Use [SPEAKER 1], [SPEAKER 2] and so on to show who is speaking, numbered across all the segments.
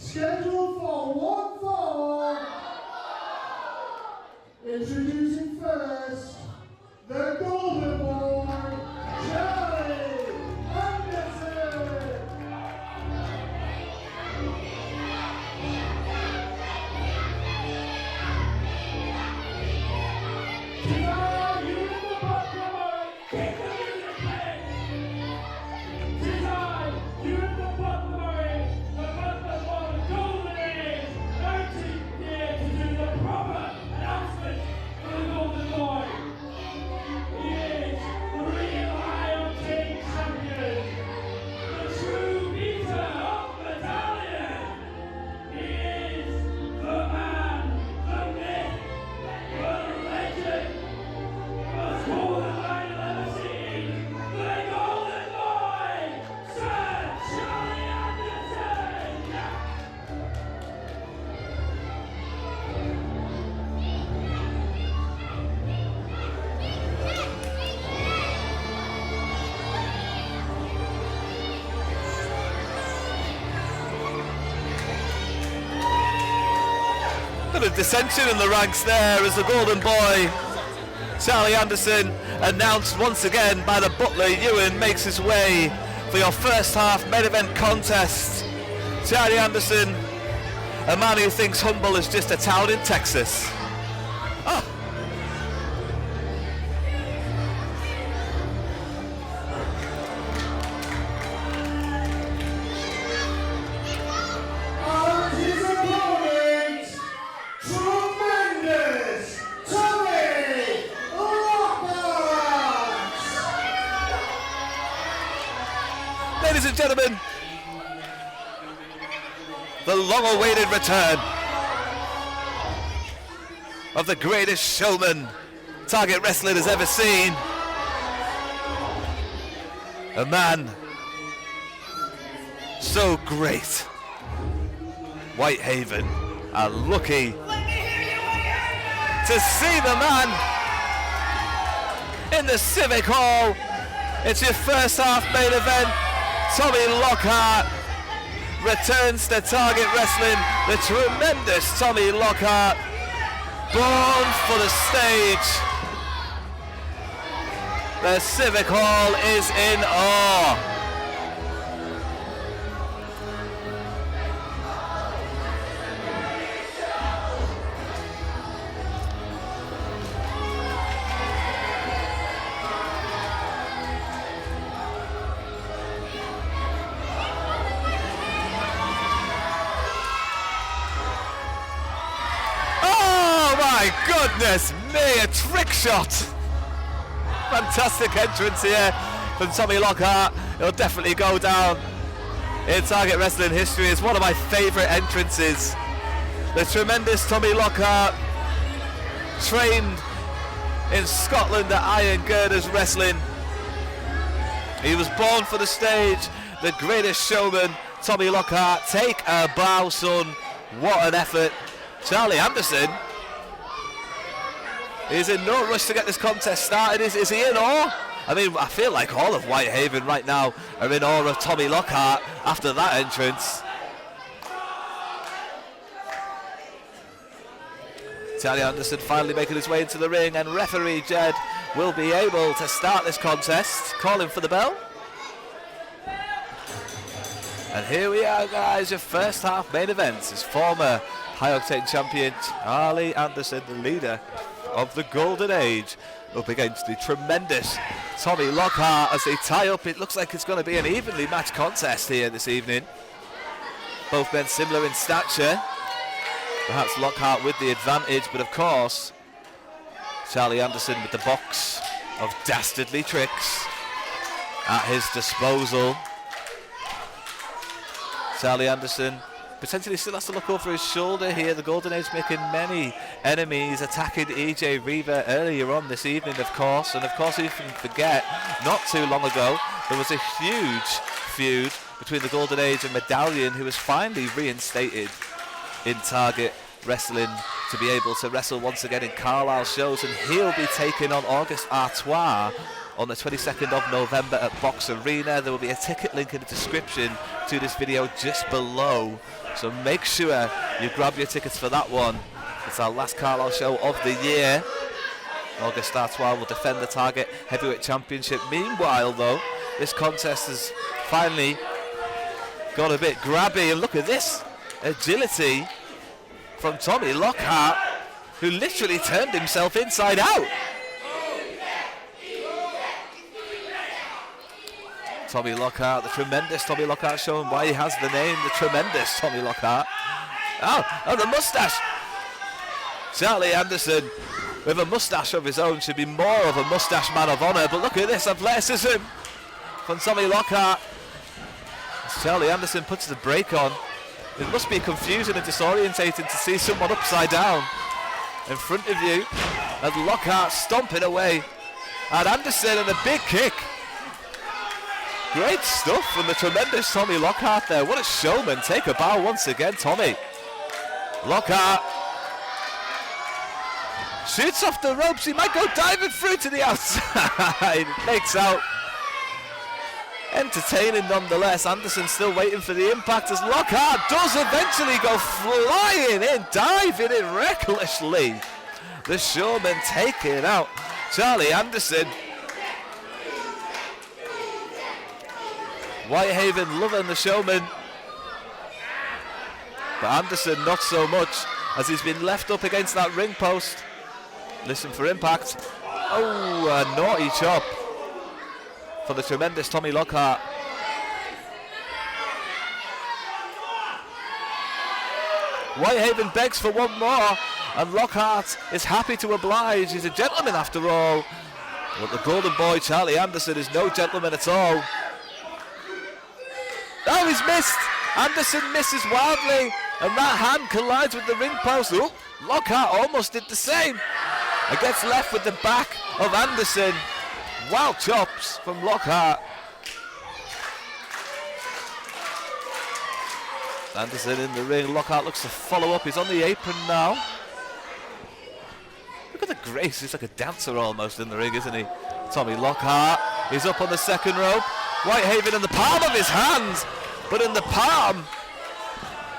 [SPEAKER 1] scheduled for 1-4. Introducing first, the Golden Boy, Charlie Anderson.
[SPEAKER 2] Bit of dissension in the ranks there as the Golden Boy, Charlie Anderson, announced once again by the butler Ewan, makes his way for your first half main event contest. Charlie Anderson, a man who thinks Humble is just a town in Texas. Oh. Ladies and gentlemen, the long-awaited return of the greatest showman Target Wrestling has ever seen. A man so great. Whitehaven are lucky to see the man in the Civic Hall. It's your first half main event. Tommy Lockhart returns to Target Wrestling. The tremendous Tommy Lockhart, born for the stage. The Civic Hall is in awe. My goodness me, a trick shot. Fantastic entrance here from Tommy Lockhart. It'll definitely go down in Target Wrestling history as one of my favourite entrances. The tremendous Tommy Lockhart, trained in Scotland at Iron Girders Wrestling. He was born for the stage. The greatest showman, Tommy Lockhart. Take a bow, son. What an effort. Charlie Anderson is in no rush to get this contest started. Is he in awe? I mean, I feel like all of Whitehaven right now are in awe of Tommy Lockhart after that entrance. Charlie Anderson finally making his way into the ring, and referee Jed will be able to start this contest, calling for the bell. And here we are, guys, your first half main event is former High Octane champion Charlie Anderson, the leader of the Golden Age, up against the tremendous Tommy Lockhart as they tie up. It looks like it's going to be an evenly matched contest here this evening. Both men similar in stature. Perhaps Lockhart with the advantage, but of course, Charlie Anderson with the box of dastardly tricks at his disposal. Charlie Anderson potentially still has to look over his shoulder here. The Golden Age making many enemies, attacking EJ Reaver earlier on this evening, of course. And of course, you can forget, not too long ago, there was a huge feud between the Golden Age and Medallion, who was finally reinstated in Target Wrestling to be able to wrestle once again in Carlisle shows. And he'll be taking on August Artois on the 22nd of November at Box Arena. There will be a ticket link in the description to this video just below, So make sure you grab your tickets for that one. It's our last Carlisle show of the year. August Artois will defend the Target Heavyweight Championship. Meanwhile, though, this contest has finally got a bit grabby. And look at this agility from Tommy Lockhart, who literally turned himself inside out. Tommy Lockhart, the tremendous Tommy Lockhart, showing why he has the name, the tremendous Tommy Lockhart. Oh, the moustache. Charlie Anderson, with a moustache of his own, should be more of a moustache man of honour. But look at this athleticism from Tommy Lockhart. As Charlie Anderson puts the brake on, it must be confusing and disorientating to see someone upside down in front of you. And Lockhart stomping away at Anderson, and a big kick. Great stuff from the tremendous Tommy Lockhart there. What a showman. Take a bow once again, Tommy. Lockhart shoots off the ropes. He might go diving through to the outside. Makes out. Entertaining nonetheless. Anderson still waiting for the impact as Lockhart does eventually go flying in, diving in recklessly. The showman taking out Charlie Anderson. Whitehaven loving the showman, but Anderson not so much, as he's been left up against that ring post. Listen for impact. Oh, a naughty chop for the tremendous Tommy Lockhart. Whitehaven begs for one more, and Lockhart is happy to oblige. He's a gentleman after all, but the golden boy Charlie Anderson is no gentleman at all. Oh, he's missed. Anderson misses wildly, and that hand collides with the ring post. Oh, Lockhart almost did the same. And gets left with the back of Anderson. Wild chops from Lockhart. Anderson in the ring. Lockhart looks to follow up. He's on the apron now. Look at the grace. He's like a dancer almost in the ring, isn't he? Tommy Lockhart is up on the second rope. Whitehaven in the palm of his hand, but in the palm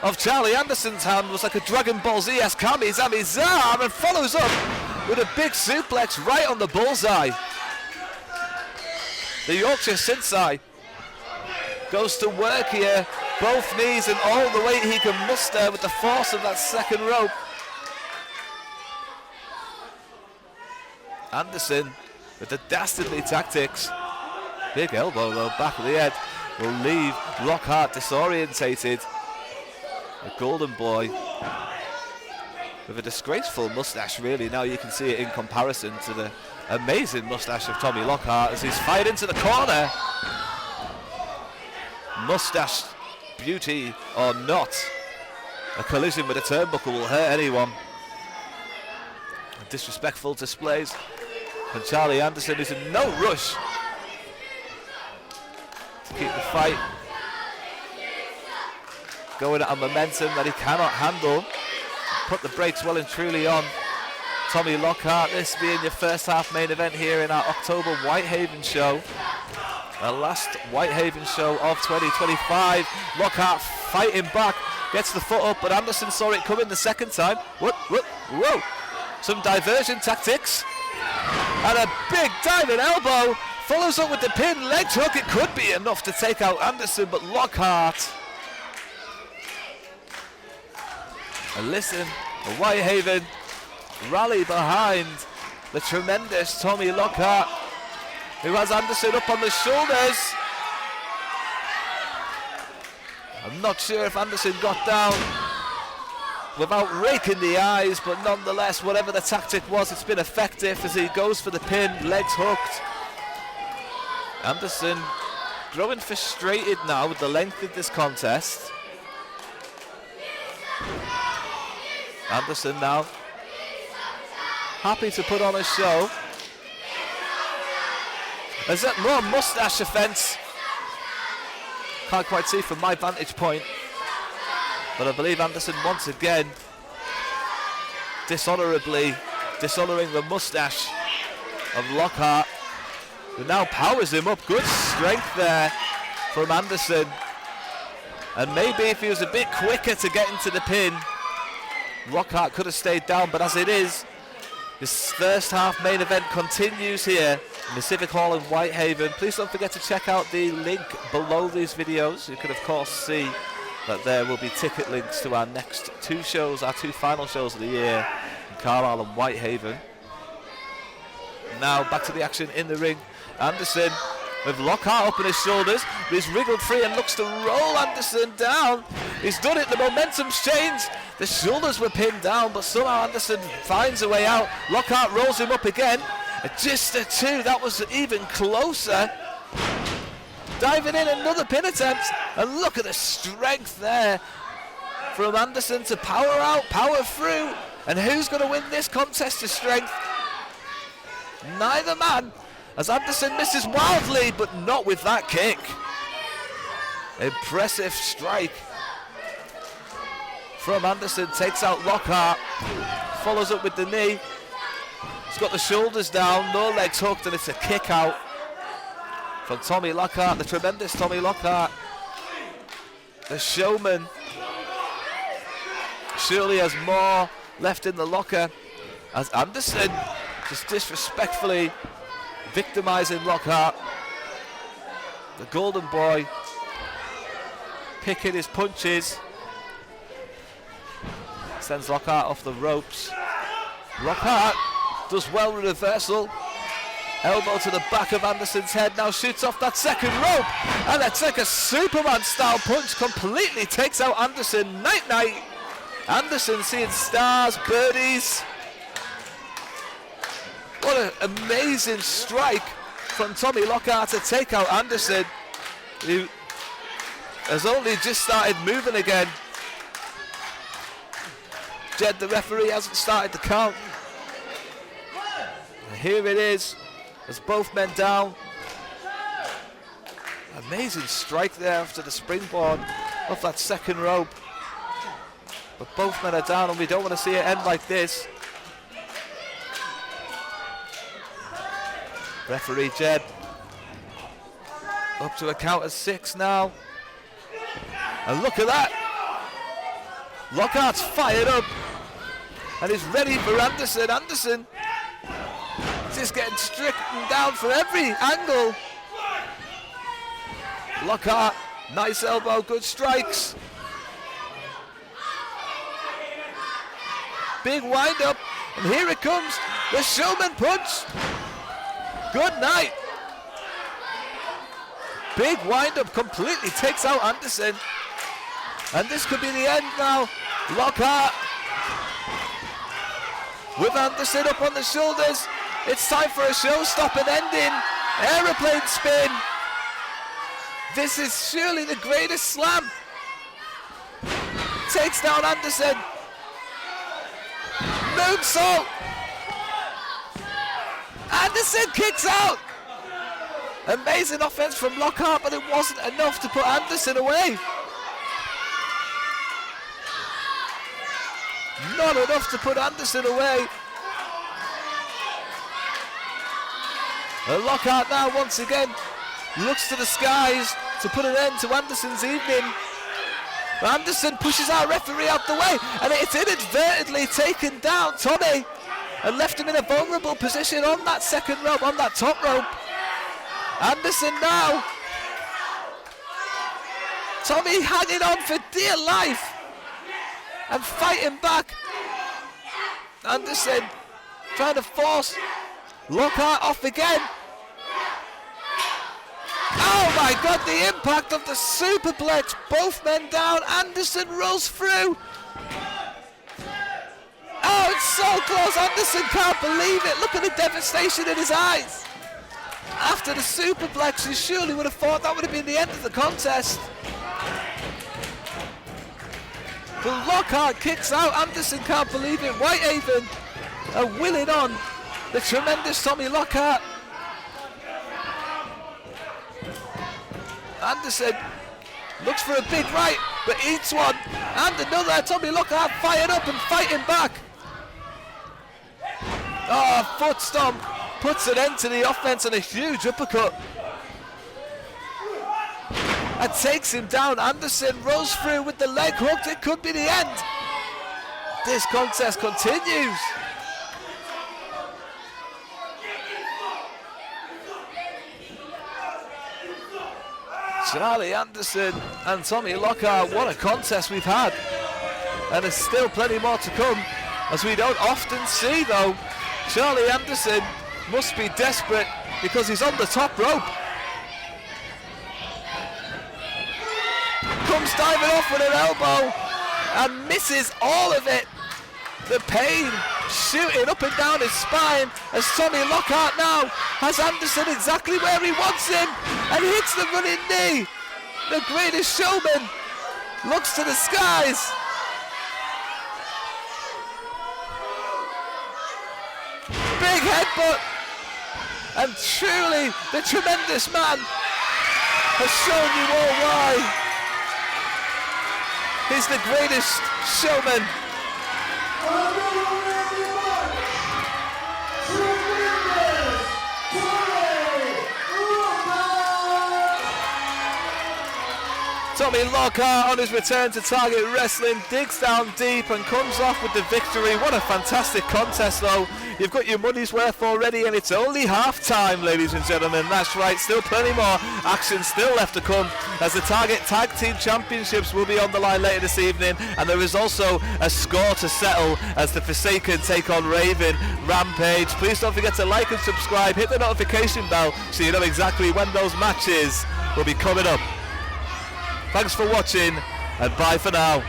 [SPEAKER 2] of Charlie Anderson's hand was like a Dragon Ball Z-esque Kami-Zami-Za, and follows up with a big suplex right on the bullseye. The Yorkshire Sinsai goes to work here, both knees and all the weight he can muster with the force of that second rope. Anderson with the dastardly tactics. Big elbow though, back of the head, will leave Lockhart disorientated. The golden boy with a disgraceful moustache, really. Now you can see it in comparison to the amazing moustache of Tommy Lockhart as he's fired into the corner. Moustache beauty or not, a collision with a turnbuckle will hurt anyone. Disrespectful displays, and Charlie Anderson is in no rush to keep the fight going at a momentum that he cannot handle. Put the brakes well and truly on Tommy Lockhart. This being your first half main event here in our October Whitehaven show, the last Whitehaven show of 2025. Lockhart fighting back, gets the foot up, but Anderson saw it coming the second time. Whoa, some diversion tactics, and a big diving elbow. Follows up with the pin, leg hook. It could be enough to take out Anderson, but Lockhart. And listen, Whitehaven rally behind the tremendous Tommy Lockhart, who has Anderson up on the shoulders. I'm not sure if Anderson got down without raking the eyes, but nonetheless, whatever the tactic was, it's been effective as he goes for the pin, legs hooked. Anderson growing frustrated now with the length of this contest. Anderson now happy to put on a show. Is that more moustache offence? Can't quite see from my vantage point, but I believe Anderson once again dishonourably dishonouring the moustache of Lockhart, who now powers him up. Good strength there from Anderson. And maybe if he was a bit quicker to get into the pin, Lockhart could have stayed down, but as it is, this first half main event continues here in the Civic Hall in Whitehaven. Please don't forget to check out the link below these videos. You can of course see that there will be ticket links to our next two shows, our two final shows of the year in Carlisle and Whitehaven. Now back to the action in the ring. Anderson with Lockhart up on his shoulders. He's wriggled free and looks to roll Anderson down. He's done it, the momentum's changed. The shoulders were pinned down, but somehow Anderson finds a way out. Lockhart rolls him up again. Just a two, that was even closer. Diving in, another pin attempt. And look at the strength there from Anderson to power out, power through. And who's going to win this contest to strength? Neither man, as Anderson misses wildly, but not with that kick. Impressive strike from Anderson, takes out Lockhart, follows up with the knee. He's got the shoulders down, no legs hooked, and it's a kick out from Tommy Lockhart, the tremendous Tommy Lockhart. The showman surely has more left in the locker, as Anderson just disrespectfully victimizing Lockhart. The golden boy picking his punches. Sends Lockhart off the ropes. Lockhart does well with reversal. Elbow to the back of Anderson's head. Now shoots off that second rope. And that's like a Superman style punch. Completely takes out Anderson. Night night. Anderson seeing stars, birdies. What an amazing strike from Tommy Lockhart to take out Anderson, who has only just started moving again. Jed, the referee, hasn't started the count. And here it is, as both men down. Amazing strike there after the springboard off that second rope. But both men are down, and we don't want to see it end like this. Referee Jed up to a count of 6 now. And look at that. Lockhart's fired up and is ready for Anderson. Anderson is just getting stricken down from every angle. Lockhart, nice elbow, good strikes. Big wind up, and here it comes, the showman punch. Good night. Big wind up, completely takes out Anderson. And this could be the end now. Lockhart with Anderson up on the shoulders. It's time for a show-stopping ending. Aeroplane spin. This is surely the greatest slam. Takes down Anderson. Moonsault. Anderson kicks out. Amazing offense from Lockhart, but it wasn't enough to put Anderson away. Not enough to put Anderson away. And Lockhart now once again looks to the skies to put an end to Anderson's evening. But Anderson pushes our referee out the way, and it's inadvertently taken down Tommy and left him in a vulnerable position on that second rope, on that top rope. Anderson now. Tommy hanging on for dear life and fighting back. Anderson trying to force Lockhart off again. Oh my God, the impact of the superplex. Both men down. Anderson rolls through. Oh, it's so close. Anderson can't believe it. Look at the devastation in his eyes. After the superplex, you surely would have thought that would have been the end of the contest. But Lockhart kicks out. Anderson can't believe it. Whitehaven are willing on the tremendous Tommy Lockhart. Anderson looks for a big right, but eats one. And another. Tommy Lockhart fired up and fighting back. Oh, foot stomp puts an end to the offense and a huge uppercut. and takes him down. Anderson rolls through with the leg hook. It could be the end. This contest continues. Charlie Anderson and Tommy Lockhart, what a contest we've had. And there's still plenty more to come, as we don't often see though. Charlie Anderson must be desperate because he's on the top rope. Comes diving off with an elbow and misses all of it. The pain shooting up and down his spine as Tommy Lockhart now has Anderson exactly where he wants him and hits the running knee. The Greatest Showman looks to the skies. Big headbutt, and truly the tremendous man has shown you all why he's the Greatest Showman. Tommy Lockhart on his return to Target Wrestling digs down deep and comes off with the victory. What a fantastic contest though. You've got your money's worth already and it's only half time, ladies and gentlemen. That's right, still plenty more action still left to come as the Target Tag Team Championships will be on the line later this evening, and there is also a score to settle as the Forsaken take on Raven Rampage. Please don't forget to like and subscribe, hit the notification bell so you know exactly when those matches will be coming up. Thanks for watching and bye for now.